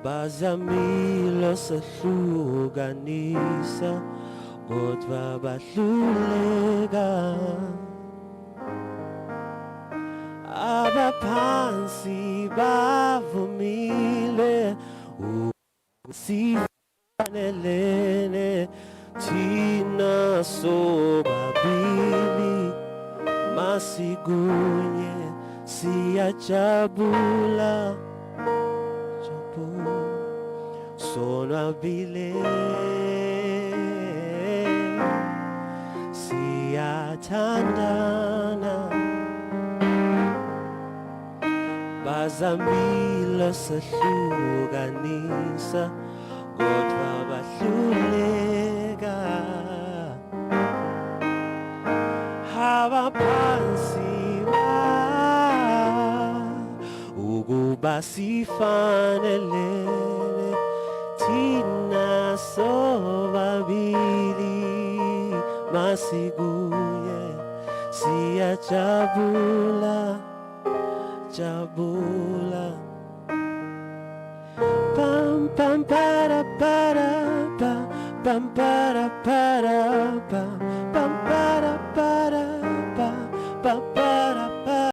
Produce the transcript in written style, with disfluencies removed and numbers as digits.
Bazamile sehlukanisa kodwa bahluleka abaphansi bavumile ukusifanelene thina sobabili masigunye siyajabula sonwabile siyathandana bazamile sehlukanisa kodwa bahluleka abaphansi ukuba sifanelene thina sobabili masiguye siyajabula jabula pam pam para pa pam para pa